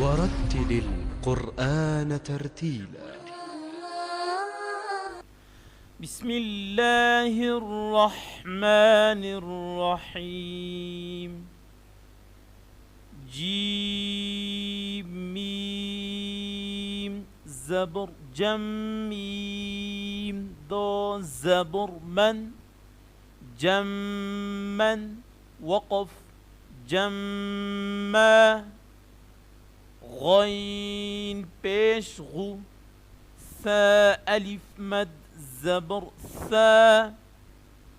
ورتل القرآن ترتيلا. بسم الله الرحمن الرحيم. جيم ميم زبر جميم دو زبر من جمّن وقف جمّا غين پیش غو ثا ألف مد زبر ثا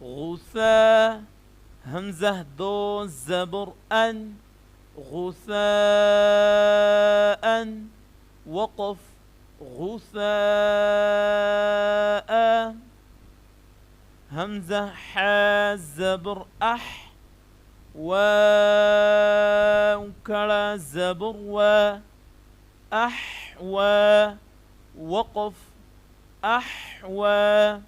غثا همزة دو زبر أن غثاء وقف غثاء همزة حا زبر أح واو كرا زبر و أحوى وقف أحوى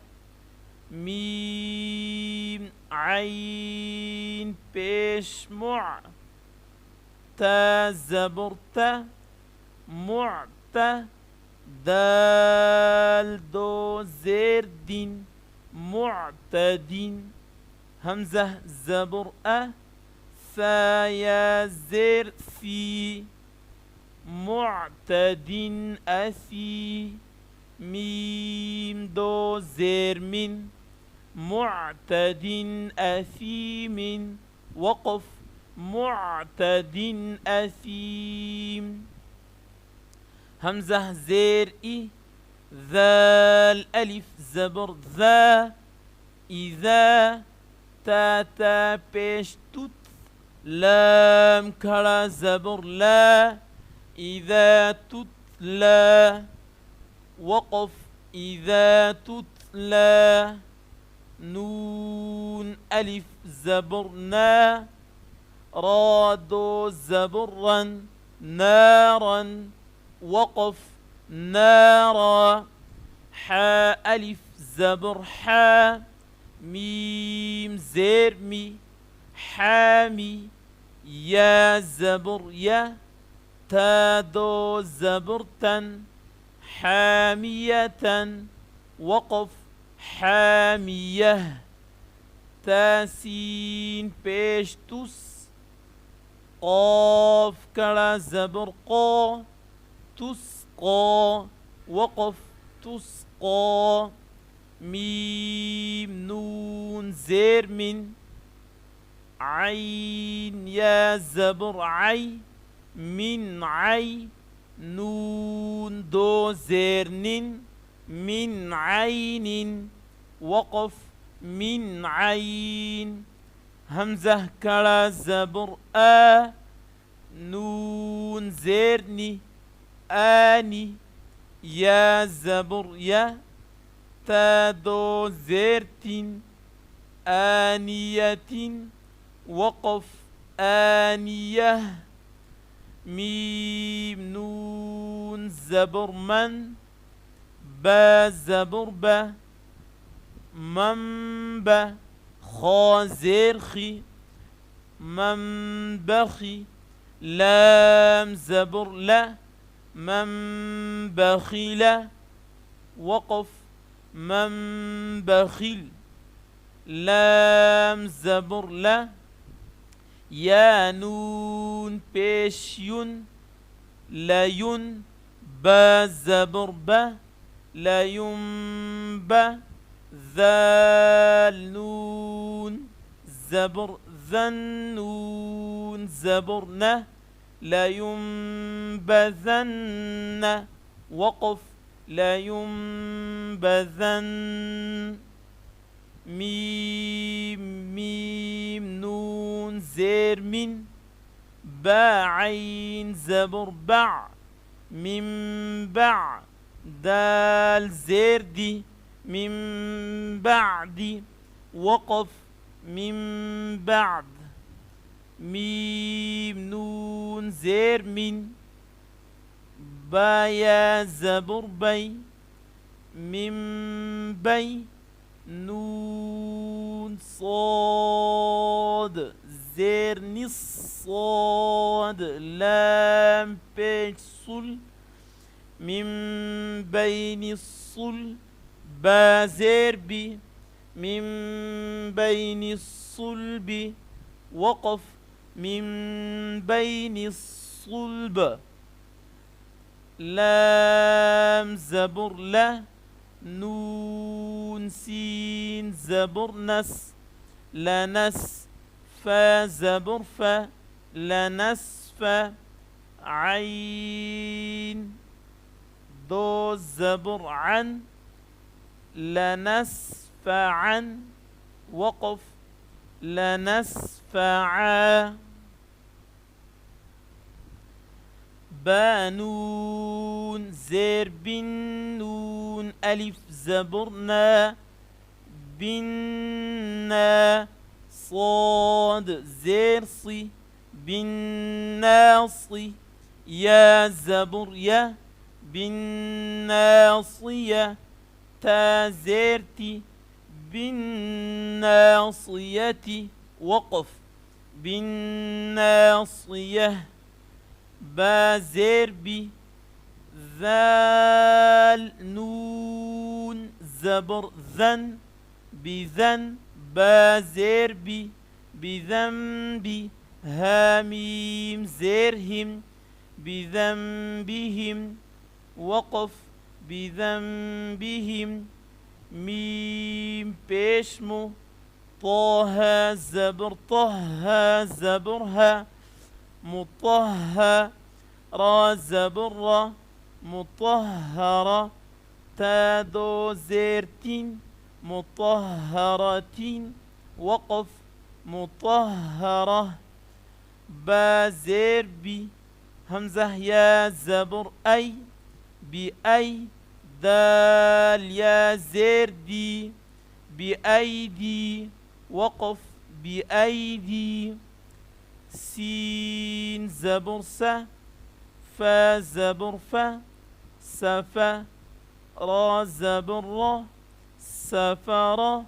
ميم عين پیش مع تا زبر تا معت دال دو زير دين معتدين همزة زبر أ ثا يا زير في معتد أثي ميم دو زير من معتد أثيم وقف معتد أثيم همزة زير إي ذال ألف زبر ذا إذا تا تا پیش توت لام كرا زبر لا إذا تتلى وقف إذا تتلى نون ألف زبرنا را دو زبرا نارا وقف نارا حا ألف زبر حا ميم زير مي حامي يا زبر يا تا دو زبرتا حامية وقف حامية تاسين پیش تس قاف كرا زبر قا تسقى وقف تسقى ميم نون زير من عين يا زبر عي من عي نون دو زير نين من عين وقف من عين همزة كرا زبر آ نون زيرني آني يا زبر يا تا دو زيرتين آنية وقف آنية ميم نون زبر من با زبر با منبا خا زير خي منبخي لام زبر لا منبخيل وقف منبخيل لام زبر لا يا نون پیش يون ليون با زبر با ليون با ذال نون زبر ذنون زبرنا لينبذن وقف لينبذن ميم ميم نون زير من با عين زبر بع من بع دال زير دي من بعد وقف من بعد ميم نون زير من با يا زبر بي من بي نون صاد زير نص صاد لام بيج صل من بين الصل با زير بي من بين الصلب وقف من بين الصلب لام زبر لا نون سين زبر نس لنس فا زبر فا لنسف عين دو زبر عن لنسف عن وقف لنسفعا بانون زير بن نون ألف زبرنا بنا صاد زير صي بالناصي يا زبر يا بالناصية تا زيرتي بالناصية وقف بالناصية با زير بي ذال نون زبر ذن بذن با زير بي بذنبي هاميم زيرهم بذنبهم وقف بذنبهم ميم بيشمو طه زبر طه زبرها مطهى را زبر مطهرة تادو زيرتين مطهرة وقف مطهرة با زير بي همزة يا زبر أي بأي دال يا زير دي بأيدي وقف بأيدي سين زبر سا فا زبر فا سفا را زبر را سفر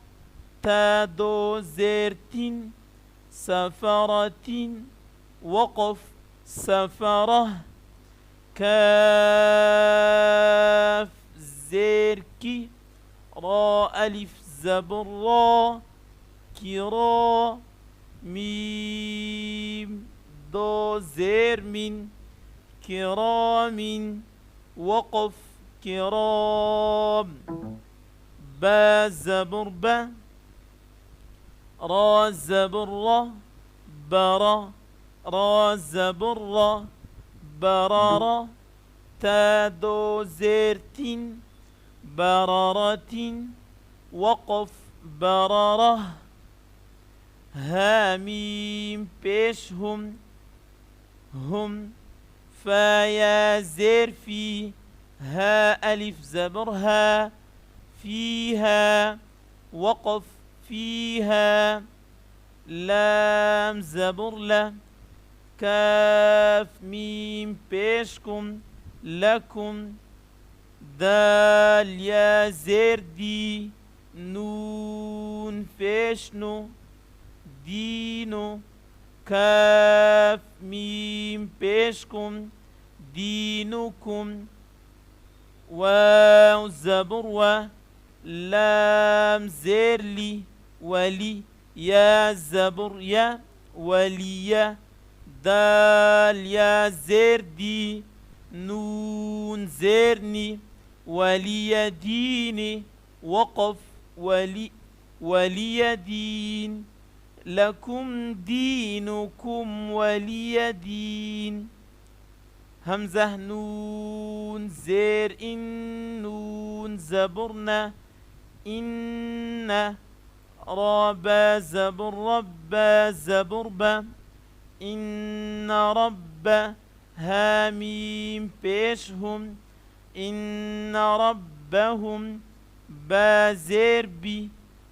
تا دو زيرتين سفرة وقف سفرة كاف زيركي را ألف زبر را كرا ميم دو زير من كرام وقف كرام با زبر با را زبر را برا را زبر را برارا تا دو زيرتين برارة وقف برارة هاميم بيشهم هم فيا زير في ها ألف زبرها فيها وقف فيها لام زبر لا كاف ميم بيشكم لكم دال يا زير دي نون فيشنو دينو كاف ميم بيشكم دينكم واو زبر و لام زير لي ولي يا زبر يا ولي دال يا زير دي نون زيرني ولي ديني وقف ولي دين لكم دينكم ولي دين همزة نون زير إن نون زبرنا إن ربا زبر ربا زبربا إن رب هاميم بيشهم إن ربهم با زير بي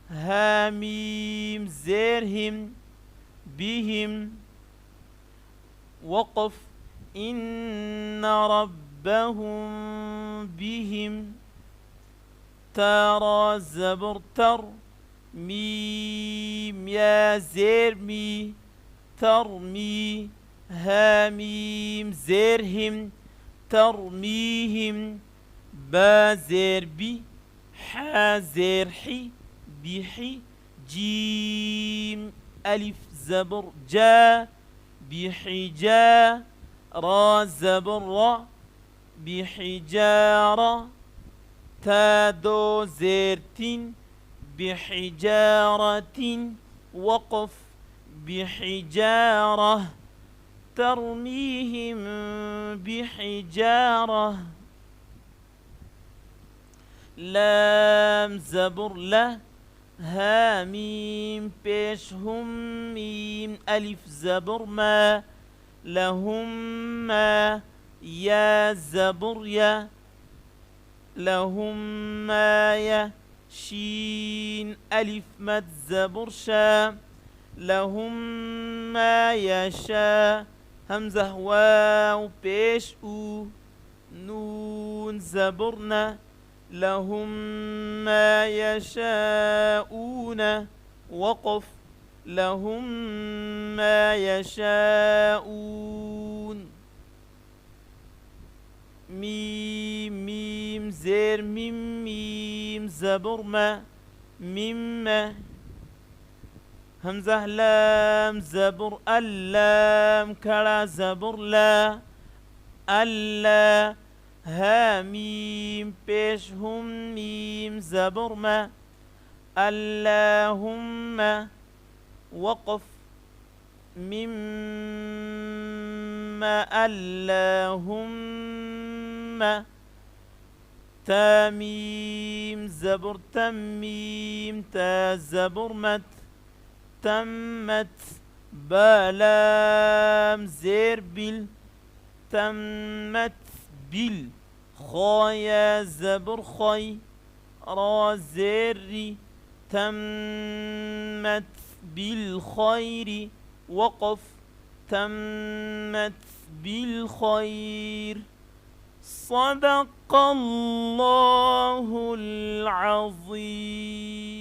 هاميم زيرهم بهم وقف إن ربهم بهم ترى زبر تر ميم يا زير مي ترمي هاميم زيرهم ترميهم با زير بي حا زير حي بحي جيم ألف زبر جا بحجا را زبر را بحجارة تا دو زيرتين بحجارة وقف بحجارة ترميهم بحجارة لام زبر لا هاميم بيشهم ميم ألف زبر ما لهم ما يا زبر يا لهم ما يا شين ألف مد زبر شا لهم ما يشاء همزة واو بيش او نون زبرنا لهم ما يشاءون وقف لهم ما يشاءون ميم ميم زير ميم ميم زبر ما مما همزة لام زبر اللام كلا زبر لا ألا هاميم بيش هم ميم زبر ما اللهم وقف مما اللهم تاميم زبر تميم تا زبر مت تمت بلام زير بال تمت بال خايا زبر خي را زير تمت بالخير وقف تمت بالخير صدق الله العظيم.